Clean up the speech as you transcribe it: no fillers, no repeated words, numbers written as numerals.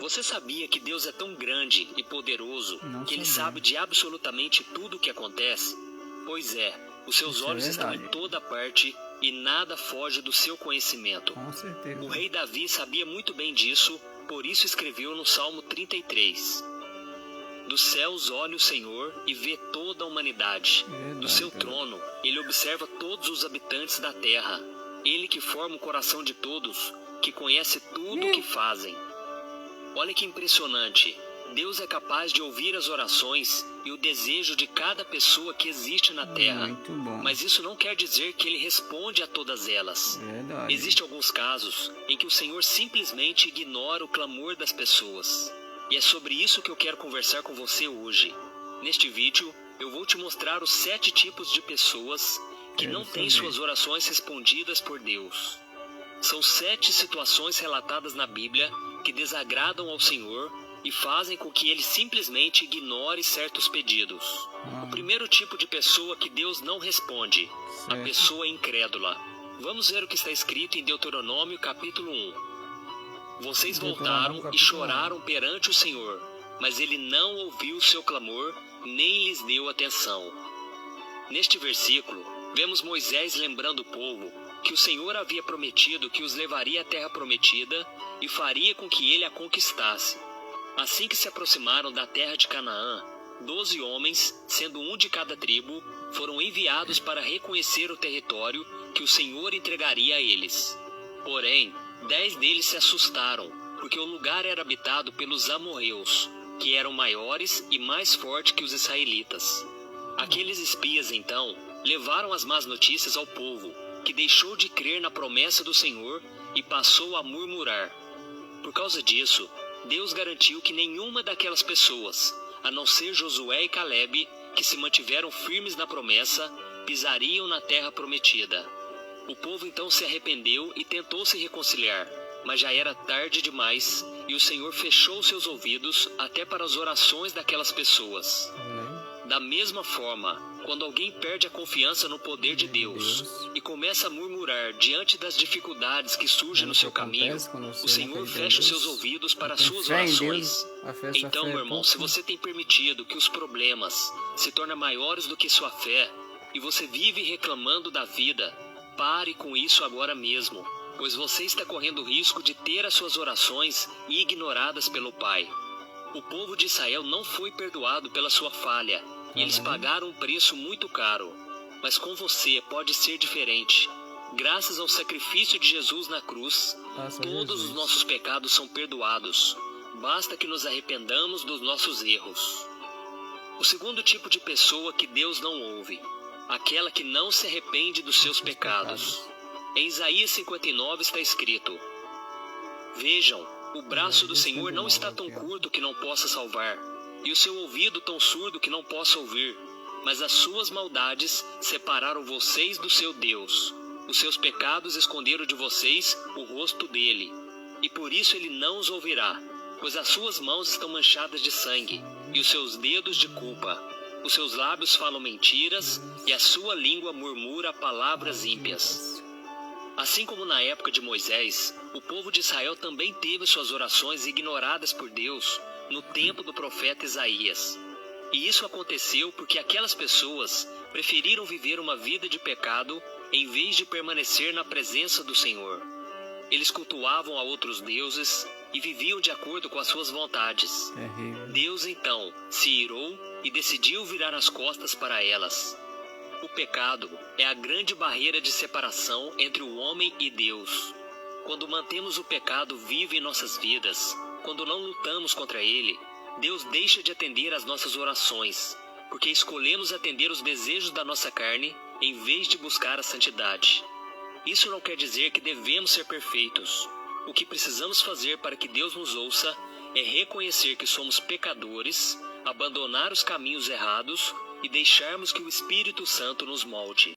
Você sabia que Deus é tão grande e poderoso Não que Ele sabia. sabe de absolutamente tudo o que acontece? Pois é, os seus Isso é olhos estão em verdade. toda parte e nada foge do seu conhecimento. Com certeza. O rei Davi sabia muito bem disso, por isso escreveu no Salmo 33. Dos céus olha o Senhor e vê toda a humanidade. Verdade, Do seu cara. trono, Ele observa todos os habitantes da terra. Ele que forma o coração de todos, que conhece tudo o que fazem. Olha que impressionante. Deus é capaz de ouvir as orações e o desejo de cada pessoa que existe na terra. Muito bom. Mas isso não quer dizer que Ele responde a todas elas. Verdade. Existem alguns casos em que o Senhor simplesmente ignora o clamor das pessoas. E é sobre isso que eu quero conversar com você hoje. Neste vídeo, eu vou te mostrar os 7 tipos de pessoas que Quero não têm saber. suas orações respondidas por Deus. São 7 situações relatadas na Bíblia que desagradam ao Senhor e fazem com que Ele simplesmente ignore certos pedidos. O primeiro tipo de pessoa que Deus não responde, a Certo. pessoa incrédula. Vamos ver o que está escrito em Deuteronômio capítulo 1. Vocês Deuteronômio, voltaram e capítulo choraram perante o Senhor, mas Ele não ouviu o seu clamor, nem lhes deu atenção. Neste versículo, vemos Moisés lembrando o povo que o Senhor havia prometido que os levaria à terra prometida e faria com que ele a conquistasse. Assim que se aproximaram da terra de Canaã, 12 homens, sendo um de cada tribo, foram enviados para reconhecer o território que o Senhor entregaria a eles. Porém, 10 deles se assustaram, porque o lugar era habitado pelos amorreus, que eram maiores e mais fortes que os israelitas. Aqueles espias, então, levaram as más notícias ao povo, que deixou de crer na promessa do Senhor e passou a murmurar. Por causa disso, Deus garantiu que nenhuma daquelas pessoas, a não ser Josué e Calebe, que se mantiveram firmes na promessa, pisariam na terra prometida. O povo então se arrependeu e tentou se reconciliar, mas já era tarde demais, e o Senhor fechou seus ouvidos até para as orações daquelas pessoas. Da mesma forma, quando alguém perde a confiança no poder de Deus e começa a murmurar diante das dificuldades que surgem no seu caminho, o Senhor fecha os seus ouvidos para as suas orações. Então, meu irmão, se você tem permitido que os problemas se tornem maiores do que sua fé e você vive reclamando da vida, pare com isso agora mesmo, pois você está correndo o risco de ter as suas orações ignoradas pelo Pai. O povo de Israel não foi perdoado pela sua falha, e eles pagaram um preço muito caro. Mas com você pode ser diferente. Graças ao sacrifício de Jesus na cruz, todos os nossos pecados são perdoados. Basta que nos arrependamos dos nossos erros. O segundo tipo de pessoa que Deus não ouve, aquela que não se arrepende dos seus pecados. Em Isaías 59 está escrito: Vejam, o braço do Senhor não está tão curto que não possa salvar, e o seu ouvido tão surdo que não possa ouvir, mas as suas maldades separaram vocês do seu Deus. Os seus pecados esconderam de vocês o rosto dele, e por isso ele não os ouvirá, pois as suas mãos estão manchadas de sangue, e os seus dedos de culpa. Os seus lábios falam mentiras, e a sua língua murmura palavras ímpias. Assim como na época de Moisés, o povo de Israel também teve suas orações ignoradas por Deus no tempo do profeta Isaías. E isso aconteceu porque aquelas pessoas preferiram viver uma vida de pecado em vez de permanecer na presença do Senhor. Eles cultuavam a outros deuses e viviam de acordo com as suas vontades. Deus então se irou e decidiu virar as costas para elas. O pecado é a grande barreira de separação entre o homem e Deus. Quando mantemos o pecado vivo em nossas vidas, quando não lutamos contra ele, Deus deixa de atender às nossas orações, porque escolhemos atender os desejos da nossa carne em vez de buscar a santidade. Isso não quer dizer que devemos ser perfeitos. O que precisamos fazer para que Deus nos ouça é reconhecer que somos pecadores, abandonar os caminhos errados e deixarmos que o Espírito Santo nos molde.